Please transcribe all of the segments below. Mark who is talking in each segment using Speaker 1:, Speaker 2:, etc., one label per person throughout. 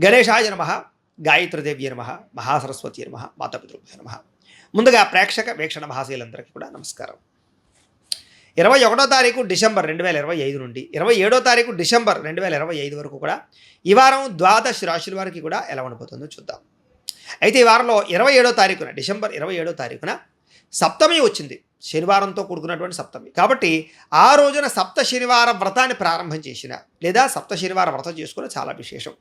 Speaker 1: గణేశాయ నమః, గాయత్రీదేవ్యై నమః, మహాసరస్వతి నమః, మాతాపితృభ్యో నమః. ముందుగా ప్రేక్షక వీక్షణ మహాశీలందరికీ కూడా నమస్కారం. 21వ తారీఖు డిసెంబర్ 2025 నుండి 27వ తారీఖు డిసెంబర్ 2025 వరకు కూడా ఈ వారం ద్వాదశ రాశుల వారికి కూడా ఎలా ఉండబోతుందో చూద్దాం. అయితే ఈ వారంలో 27వ తారీఖున డిసెంబర్ 27వ తారీఖున సప్తమి వచ్చింది. శనివారంతో కూడుకున్నటువంటి సప్తమి కాబట్టి ఆ రోజున సప్త శనివారం వ్రతాన్ని ప్రారంభం చేసిన లేదా సప్త శనివారం వ్రతం చేసుకున్న చాలా విశేషం.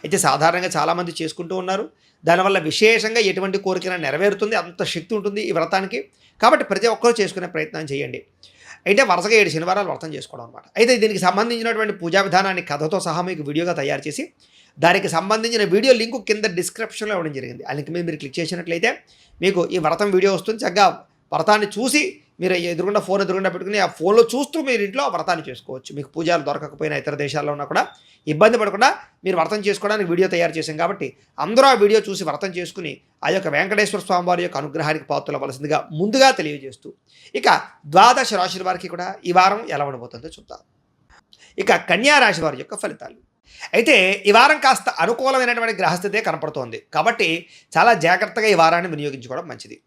Speaker 1: అయితే సాధారణంగా చాలామంది చేసుకుంటూ ఉన్నారు. దానివల్ల విశేషంగా ఎటువంటి కోరికైనా నెరవేరుతుంది, అంత శక్తి ఉంటుంది ఈ వ్రతానికి. కాబట్టి ప్రతి ఒక్కరూ చేసుకునే ప్రయత్నం చేయండి. అయితే వరుసగా 7 శనివారాలు వ్రతం చేసుకోవడం అనమాట. అయితే దీనికి సంబంధించినటువంటి పూజా విధానాన్ని కథతో సహా మీకు వీడియోగా తయారు చేసి దానికి సంబంధించిన వీడియో లింకు కింద డిస్క్రిప్షన్లో ఇవ్వడం జరిగింది. ఆ లింక్ మీద మీరు క్లిక్ చేసినట్లయితే మీకు ఈ వ్రతం వీడియో వస్తుంది. చక్కగా వ్రతాన్ని చూసి మీరు ఫోన్ ఎదురుగుండా పెట్టుకుని ఆ ఫోన్లో చూస్తూ మీరు ఇంట్లో వ్రతాన్ని చేసుకోవచ్చు. మీకు పూజలు దొరకకపోయినా ఇతర దేశాల్లో ఉన్నా కూడా ఇబ్బంది పడకుండా మీరు వ్రతం చేసుకోవడానికి వీడియో తయారు చేశాం కాబట్టి అందరూ ఆ వీడియో చూసి వ్రతం చేసుకుని ఆ యొక్క వెంకటేశ్వర స్వామి వారి యొక్క అనుగ్రహానికి పాత్రలవలసిందిగా ముందుగా తెలియజేస్తూ ఇక ద్వాదశ రాశుల వారికి కూడా ఈ వారం ఎలా ఉండబోతుందో చూద్దాం. ఇక కన్యా రాశి వారి యొక్క ఫలితాలు. అయితే ఈ వారం కాస్త అనుకూలమైనటువంటి గ్రహస్థితే కనపడుతోంది కాబట్టి చాలా జాగ్రత్తగా ఈ వారాన్ని వినియోగించుకోవడం మంచిది.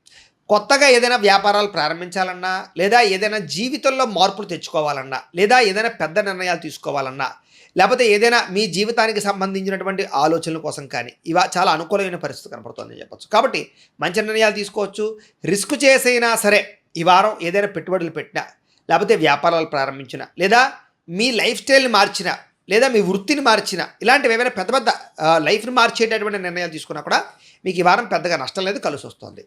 Speaker 1: కొత్తగా ఏదైనా వ్యాపారాలు ప్రారంభించాలన్నా లేదా ఏదైనా జీవితంలో మార్పులు తెచ్చుకోవాలన్నా లేదా ఏదైనా పెద్ద నిర్ణయాలు తీసుకోవాలన్నా లేకపోతే ఏదైనా మీ జీవితానికి సంబంధించినటువంటి ఆలోచనల కోసం కానీ చాలా అనుకూలమైన పరిస్థితి కనపడుతుందని చెప్పచ్చు. కాబట్టి మంచి నిర్ణయాలు తీసుకోవచ్చు. రిస్క్ చేసైనా సరే ఈ వారం ఏదైనా పెట్టుబడులు పెట్టినా లేకపోతే వ్యాపారాలు ప్రారంభించినా లేదా మీ లైఫ్ స్టైల్ని మార్చినా లేదా మీ వృత్తిని మార్చినా ఇలాంటివి ఏమైనా పెద్ద పెద్ద లైఫ్ని మార్చేటటువంటి నిర్ణయాలు తీసుకున్నా కూడా మీకు ఈ వారం పెద్దగా నష్టం లేదు, కలిసి వస్తుంది.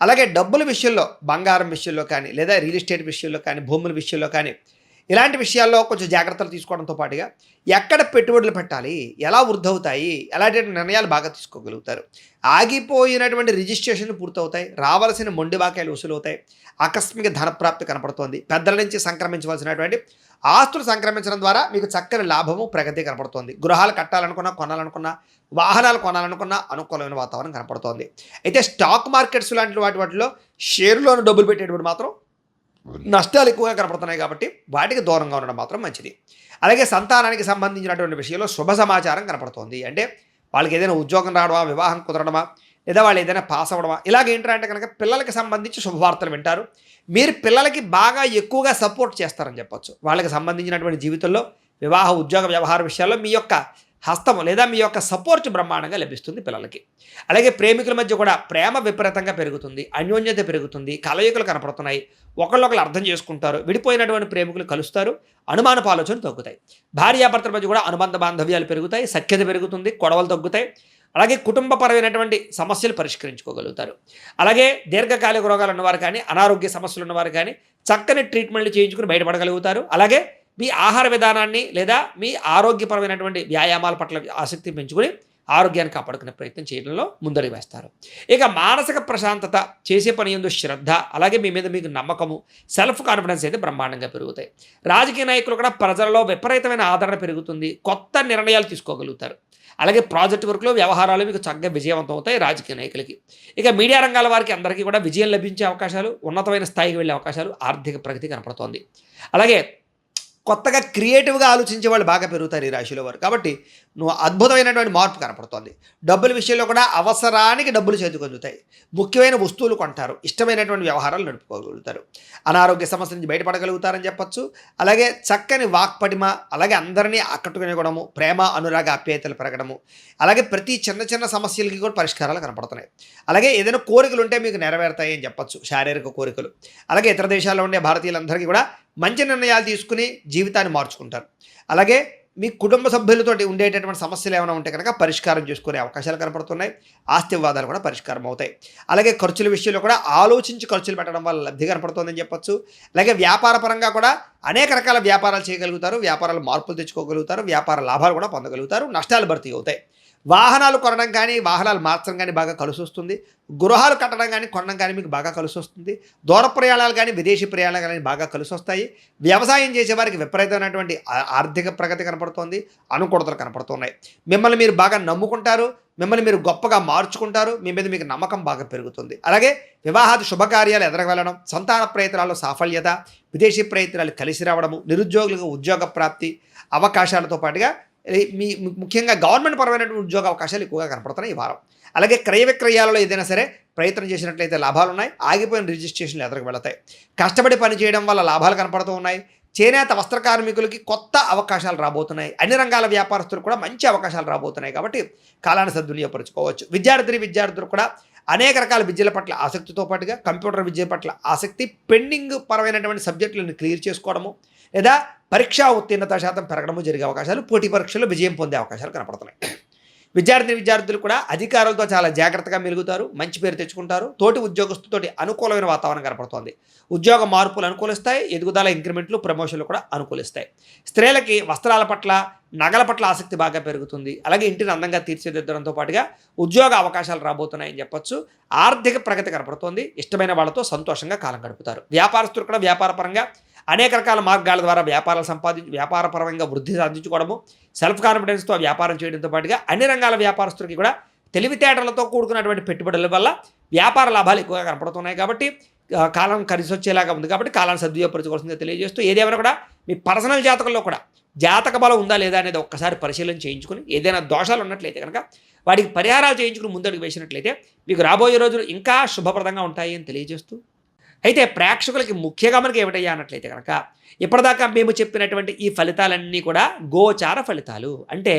Speaker 1: అలాగే డబ్బుల విషయంలో, బంగారం విషయంలో కానీ లేదా రియల్ ఎస్టేట్ విషయంలో కానీ భూముల విషయంలో కానీ ఇలాంటి విషయాల్లో కొంచెం జాగ్రత్తలు తీసుకోవడంతో పాటుగా ఎక్కడ పెట్టుబడులు పెట్టాలి, ఎలా వృద్ధి అవుతాయి, ఎలాంటి నిర్ణయాలు బాగా తీసుకోగలుగుతారు. ఆగిపోయినటువంటి రిజిస్ట్రేషన్లు పూర్తవుతాయి, రావాల్సిన మొండి బాకాయలు వసూలవుతాయి, ఆకస్మిక ధనప్రాప్తి కనపడుతోంది, పెద్దల నుంచి సంక్రమించవలసినటువంటి ఆస్తులు సంక్రమించడం ద్వారా మీకు చక్కని లాభము ప్రగతి కనపడుతోంది. గృహాలు కట్టాలనుకున్నా, కొనాలనుకున్నా, వాహనాలు కొనాలనుకున్నా అనుకూలమైన వాతావరణం కనపడుతోంది. అయితే స్టాక్ మార్కెట్స్ లాంటి వాటిలో షేర్లోని డబ్బులు పెట్టేటప్పుడు మాత్రం నష్టాలు ఎక్కువగా కనపడుతున్నాయి కాబట్టి వాటికి దూరంగా ఉండడం మాత్రం మంచిది. అలాగే సంతానానికి సంబంధించినటువంటి విషయంలో శుభ సమాచారం కనపడుతోంది. అంటే వాళ్ళకి ఏదైనా ఉద్యోగం రావడమా, వివాహం కుదరడమా లేదా వాళ్ళు ఏదైనా పాస్ అవ్వడమా ఇలాగేంటంటే కనుక పిల్లలకి సంబంధించి శుభవార్తలు వింటారు. మీరు పిల్లలకి బాగా ఎక్కువగా సపోర్ట్ చేస్తారని చెప్పచ్చు. వాళ్ళకి సంబంధించినటువంటి జీవితంలో వివాహ, ఉద్యోగ, వ్యవహార విషయాల్లో మీ యొక్క హస్తము లేదా మీ యొక్క సపోర్ట్ బ్రహ్మాండంగా లభిస్తుంది పిల్లలకి. అలాగే ప్రేమికుల మధ్య కూడా ప్రేమ విపరీతంగా పెరుగుతుంది, అన్యోన్యత పెరుగుతుంది, కలయికలు కనపడుతున్నాయి, ఒకళ్ళొకరు అర్థం చేసుకుంటారు, విడిపోయినటువంటి ప్రేమికులు కలుస్తారు, అనుమానపు ఆలోచనలు తగ్గుతాయి, భార్యాభర్తల మధ్య కూడా అనుబంధ బాంధవ్యాలు పెరుగుతాయి, సఖ్యత పెరుగుతుంది, గొడవలు తగ్గుతాయి. అలాగే కుటుంబపరమైనటువంటి సమస్యలు పరిష్కరించుకోగలుగుతారు. అలాగే దీర్ఘకాలిక రోగాలు ఉన్నవారు కానీ అనారోగ్య సమస్యలు ఉన్నవారు కానీ చక్కని ట్రీట్మెంట్లు చేయించుకుని బయటపడగలుగుతారు. అలాగే మీ ఆహార విధానాన్ని లేదా మీ ఆరోగ్యపరమైనటువంటి వ్యాయామాల పట్ల ఆసక్తి పెంచుకొని ఆరోగ్యాన్ని కాపాడుకునే ప్రయత్నం చేయడంలో ముందడుగు వేస్తారు. ఇక మానసిక ప్రశాంతత, చేసే పని యందు శ్రద్ధ, అలాగే మీ మీద మీకు నమ్మకము, సెల్ఫ్ కాన్ఫిడెన్స్ అయితే బ్రహ్మాండంగా పెరుగుతాయి. రాజకీయ నాయకులు కూడా ప్రజల్లో విపరీతమైన ఆదరణ పెరుగుతుంది, కొత్త నిర్ణయాలు తీసుకోగలుగుతారు. అలాగే ప్రాజెక్ట్ వర్క్లో, వ్యవహారాలు మీకు చక్కగా విజయవంతం అవుతాయి రాజకీయ నాయకులకి. ఇక మీడియా రంగాల వారికి అందరికీ కూడా విజయం లభించే అవకాశాలు, ఉన్నతమైన స్థాయికి వెళ్ళే అవకాశాలు, ఆర్థిక ప్రగతి కనపడుతోంది. అలాగే కొత్తగా క్రియేటివ్గా ఆలోచించే వాళ్ళు బాగా పెరుగుతారు ఈ రాశిలో వారు. కాబట్టి అద్భుతమైనటువంటి మార్పు కనపడుతోంది. డబ్బుల విషయంలో కూడా అవసరానికి డబ్బులు చేతికి అందుతాయి, ముఖ్యమైన వస్తువులు కొంటారు, ఇష్టమైనటువంటి వ్యవహారాలు నడుపుకోగలుగుతారు, అనారోగ్య సమస్య నుంచి బయటపడగలుగుతారని చెప్పచ్చు. అలాగే చక్కని వాక్పటిమ, అలాగే అందరినీ ఆకట్టుకునే గుణము, ప్రేమ, అనురాగ, ఆప్యాయతలు పెరగడము, అలాగే ప్రతి చిన్న చిన్న సమస్యలకి కూడా పరిష్కారాలు కనపడుతున్నాయి. అలాగే ఏదైనా కోరికలు ఉంటే మీకు నెరవేరుతాయి అని చెప్పచ్చు, శారీరక కోరికలు. అలాగే ఇతర దేశాల్లో ఉండే భారతీయులందరికీ కూడా మంచి నిర్ణయాలు తీసుకుని జీవితాన్ని మార్చుకుంటారు. అలాగే మీ కుటుంబ సభ్యులతో ఉండేటటువంటి సమస్యలు ఏమైనా ఉంటే కనుక పరిష్కారం చేసుకునే అవకాశాలు కనపడుతున్నాయి. ఆస్తి వివాదాలు కూడా పరిష్కారం అవుతాయి. అలాగే ఖర్చుల విషయంలో కూడా ఆలోచించి ఖర్చులు పెట్టడం వల్ల లబ్ధి కనపడుతుందని చెప్పచ్చు. అలాగే వ్యాపార పరంగా కూడా అనేక రకాల వ్యాపారాలు చేయగలుగుతారు, వ్యాపారాలు మార్పులు తెచ్చుకోగలుగుతారు, వ్యాపార లాభాలు కూడా పొందగలుగుతారు, నష్టాలు భర్తీ అవుతాయి. వాహనాలు కొనడం కానీ వాహనాలు మార్చడం కానీ బాగా కలిసి వస్తుంది. గృహాలు కట్టడం కానీ కొనడం కానీ మీకు బాగా కలిసి వస్తుంది. దూర ప్రయాణాలు కానీ విదేశీ ప్రయాణాలు కానీ బాగా కలిసి వస్తాయి. వ్యవసాయం చేసేవారికి విపరీతమైనటువంటి ఆర్థిక ప్రగతి కనపడుతోంది, అనుకూలతలు కనపడుతున్నాయి. మిమ్మల్ని మీరు బాగా నమ్ముకుంటారు, మిమ్మల్ని మీరు గొప్పగా మార్చుకుంటారు, మీ మీద మీకు నమ్మకం బాగా పెరుగుతుంది. అలాగే వివాహాది శుభకార్యాలు ఎదరగలడం, సంతాన ప్రయత్నాల్లో సాఫల్యత, విదేశీ ప్రయత్నాలు కలిసి రావడము, నిరుద్యోగులకు ఉద్యోగ ప్రాప్తి అవకాశాలతో పాటుగా ముఖ్యంగా గవర్నమెంట్ పరమైనటువంటి ఉద్యోగ అవకాశాలు ఎక్కువగా కనపడుతున్నాయి ఈ వారం. అలాగే క్రయ విక్రయాలలో ఏదైనా సరే ప్రయత్నం చేసినట్లయితే లాభాలు ఉన్నాయి. ఆగిపోయిన రిజిస్ట్రేషన్లు ఎదురుకు వెళతాయి. కష్టపడి పని చేయడం వల్ల లాభాలు కనపడుతూ ఉన్నాయి. చేనేత వస్త్ర కార్మికులకి కొత్త అవకాశాలు రాబోతున్నాయి. అన్ని రంగాల వ్యాపారస్తులు కూడా మంచి అవకాశాలు రాబోతున్నాయి. కాబట్టి కాలాన్ని సద్వినియోగపరుచుకోవచ్చు. విద్యార్థులు కూడా అనేక రకాల విద్యల పట్ల ఆసక్తితో పాటుగా కంప్యూటర్ విద్య పట్ల ఆసక్తి, పెండింగ్ పరమైనటువంటి సబ్జెక్టులను క్లియర్ చేసుకోవడము లేదా పరీక్షా ఉత్తీర్ణత శాతం పెరగడము జరిగే అవకాశాలు, పోటీ పరీక్షల్లో విజయం పొందే అవకాశాలు కనపడుతున్నాయి. విద్యార్థులు కూడా అధికారులతో చాలా జాగ్రత్తగా మెలుగుతారు. మంచి పేరు తెచ్చుకుంటారు. తోటి ఉద్యోగస్తుతోటి అనుకూలమైన వాతావరణం కనపడుతోంది. ఉద్యోగ మార్పులు అనుకూలిస్తాయి. ఎదుగుదల, ఇంక్రిమెంట్లు, ప్రమోషన్లు కూడా అనుకూలిస్తాయి. స్త్రీలకి వస్త్రాల పట్ల, నగల పట్ల ఆసక్తి బాగా పెరుగుతుంది. అలాగే ఇంటిని అందంగా తీర్చిదిద్దడంతో పాటుగా ఉద్యోగ అవకాశాలు రాబోతున్నాయని చెప్పొచ్చు. ఆర్థిక ప్రగతి కనపడుతోంది. ఇష్టమైన వాళ్ళతో సంతోషంగా కాలం గడుపుతారు. వ్యాపారస్తులు కూడా వ్యాపారపరంగా అనేక రకాల మార్గాల ద్వారా వ్యాపారపరంగా వృద్ధి సాధించుకోవడము, సెల్ఫ్ కాన్ఫిడెన్స్తో వ్యాపారం చేయడంతో పాటుగా అన్ని రంగాల వ్యాపారస్తులకి కూడా తెలివితేటలతో కూడుకున్నటువంటి పెట్టుబడుల వల్ల వ్యాపార లాభాలు ఎక్కువగా కనపడుతున్నాయి. కాబట్టి కాలం కలిసి వచ్చేలాగా ఉంది. కాబట్టి కాలాన్ని సద్వినియోగపరచుకోవాల్సిందిగా తెలియజేస్తూ, ఏదేమైనా కూడా మీ పర్సనల్ జాతకంలో కూడా జాతక బలం ఉందా లేదా అనేది ఒక్కసారి పరిశీలన చేయించుకుని, ఏదైనా దోషాలు ఉన్నట్లయితే కనుక వాటికి పరిహారాలు చేయించుకుని ముందడుగు వేసినట్లయితే మీకు రాబోయే రోజులు ఇంకా శుభప్రదంగా ఉంటాయి అని తెలియజేస్తూ, అయితే ప్రేక్షకులకి ముఖ్యంగా మనకి ఏమిటయ్యా అన్నట్లయితే కనుక ఇప్పటిదాకా మేము చెప్పినటువంటి ఈ ఫలితాలన్నీ కూడా గోచార ఫలితాలు. అంటే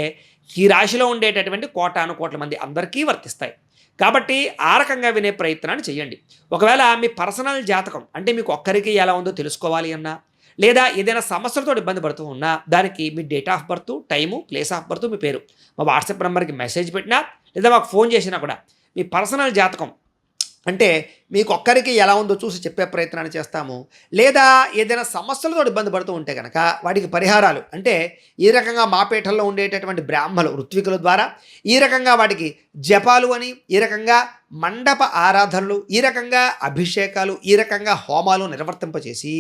Speaker 1: ఈ రాశిలో ఉండేటటువంటి కోటాను కోట్ల మంది అందరికీ వర్తిస్తాయి. కాబట్టి ఆ రకంగా వినే ప్రయత్నాన్ని చేయండి. ఒకవేళ మీ పర్సనల్ జాతకం అంటే మీకు ఒక్కరికి ఎలా ఉందో తెలుసుకోవాలి అన్నా, లేదా ఏదైనా సమస్యలతో ఇబ్బంది పడుతూ ఉన్నా, దానికి మీ date of birth, time, place of birth, మీ పేరు మా వాట్సాప్ నెంబర్కి మెసేజ్ పెట్టినా లేదా మాకు ఫోన్ చేసినా కూడా మీ పర్సనల్ జాతకం అంటే మీకు ఒక్కరికి ఎలా ఉందో చూసి చెప్పే ప్రయత్నాన్ని చేస్తాము. లేదా ఏదైనా సమస్యలతో ఇబ్బంది పడుతూ ఉంటే కనుక వాటికి పరిహారాలు అంటే ఈ రకంగా మా పీఠంలో ఉండేటటువంటి బ్రాహ్మలు, ఋత్వికుల ద్వారా ఈ రకంగా వాటికి జపాలు అని, ఈ రకంగా మండప ఆరాధనలు, ఈ రకంగా అభిషేకాలు, ఈ రకంగా హోమాలు నిర్వర్తింపచేసి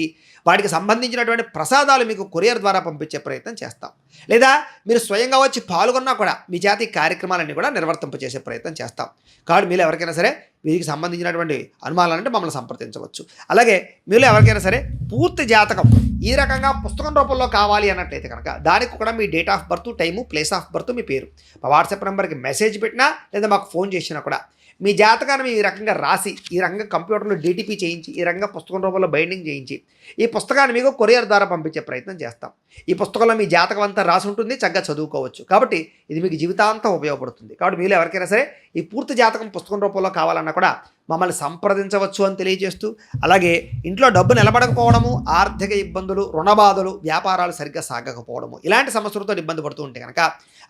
Speaker 1: వాటికి సంబంధించినటువంటి ప్రసాదాలు మీకు కొరియర్ ద్వారా పంపించే ప్రయత్నం చేస్తాం. లేదా మీరు స్వయంగా వచ్చి పాల్గొన్నా కూడా మీ జాతి కార్యక్రమాలన్నీ కూడా నిర్వర్తింపచేసే ప్రయత్నం చేస్తాం. కాబట్టి మీరు ఎవరికైనా సరే వీరికి సంబంధించినటువంటి అనుమానాలంటే మమ్మల్ని సంప్రదించవచ్చు. అలాగే మీరు ఎవరికైనా సరే పూర్తి జాతకం ఈ రకంగా పుస్తకం రూపంలో కావాలి అన్నట్లయితే కనుక దానికి కూడా మీ date of birth, time, place of birth, మీ పేరు మా వాట్సాప్ నెంబర్కి మెసేజ్ పెట్టినా లేదా మాకు ఫోన్ చేసినా కూడా మీ జాతకాన్ని ఈ రకంగా రాసి, ఈ రకంగా కంప్యూటర్లో DTP చేయించి, ఈ రకంగా పుస్తకం రూపంలో బైండింగ్ చేయించి ఈ పుస్తకాన్ని మీకు కొరియర్ ద్వారా పంపించే ప్రయత్నం చేస్తాం. ఈ పుస్తకంలో మీ జాతకం అంతా రాసి ఉంటుంది, చక్కగా చదువుకోవచ్చు. కాబట్టి ఇది మీకు జీవితాంతం ఉపయోగపడుతుంది. కాబట్టి మీరు ఎవరికైనా సరే ఈ పూర్తి జాతకం పుస్తకం రూపంలో కావాలన్నా కూడా మమ్మల్ని సంప్రదించవచ్చు అని తెలియజేస్తూ, అలాగే ఇంట్లో డబ్బు నిలబడకపోవడము, ఆర్థిక ఇబ్బందులు, రుణబాధలు, వ్యాపారాలు సరిగ్గా సాగకపోవడము, ఇలాంటి సమస్యలతో ఇబ్బంది పడుతూ ఉంటే కనుక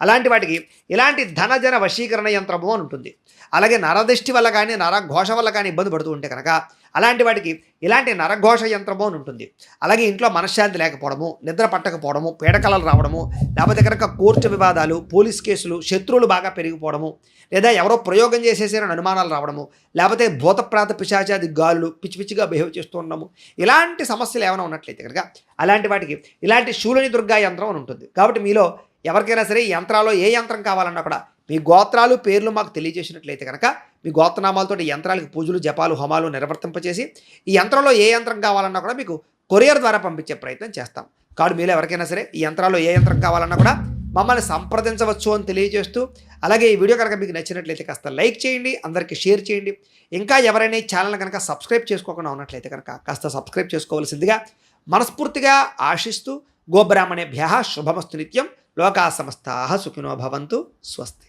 Speaker 1: అలాంటి వాటికి ఇలాంటి ధనజన వశీకరణ యంత్రము అని ఉంటుంది. అలాగే నరదృష్టి వల్ల కానీ, నరఘోష వల్ల కానీ ఇబ్బంది పడుతూ ఉంటే కనుక అలాంటి వాటికి ఇలాంటి నరఘోష యంత్రము అని ఉంటుంది. అలాగే ఇంట్లో మనశ్శాంతి లేకపోవడము, నిద్ర పట్టకపోవడము, పీడకలలు రావడము, లేకపోతే కనుక కోర్టు వివాదాలు, పోలీస్ కేసులు, శత్రువులు బాగా పెరిగిపోవడము, లేదా ఎవరో ప్రయోగం చేసేసిన అనుమానాలు రావడము, లేకపోతే భూతప్రాత పిశాచాది గాలులు పిచ్చిగా బిహేవ్ చేస్తూ ఉండడము, ఇలాంటి సమస్యలు ఏమైనా ఉన్నట్లయితే కనుక అలాంటి వాటికి ఇలాంటి శూలిని దుర్గా యంత్రం అని ఉంటుంది. కాబట్టి మీలో ఎవరికైనా సరే ఈ యంత్రాల్లో ఏ యంత్రం కావాలన్నా కూడా మీ గోత్రాలు, పేర్లు మాకు తెలియజేసినట్లయితే కనుక మీ గోత్రనామాలతో ఈ యంత్రాలకు పూజలు, జపాలు, హోమాలు నిర్వర్తింపచేసి ఈ యంత్రంలో ఏ యంత్రం కావాలన్నా కూడా మీకు కొరియర్ ద్వారా పంపించే ప్రయత్నం చేస్తాం. కాబట్టి మీలో ఎవరికైనా సరే ఈ యంత్రాల్లో ఏ యంత్రం కావాలన్నా కూడా మమ్మల్ని సంప్రదించవచ్చు అని తెలియజేస్తూ, అలాగే ఈ వీడియో కనుక మీకు నచ్చినట్లయితే కాస్త లైక్ చేయండి, అందరికీ షేర్ చేయండి. ఇంకా ఎవరైనా ఈ ఛానల్ కనుక సబ్స్క్రైబ్ చేసుకోకుండా ఉన్నట్లయితే కనుక కాస్త సబ్స్క్రైబ్ చేసుకోవాల్సిందిగా మనస్ఫూర్తిగా ఆశిస్తూ, గోబ్రాహ్మణేభ్యః శుభమస్తు నిత్యం. లోకా సమస్తాః సుఖినో భవంతు. స్వస్తి.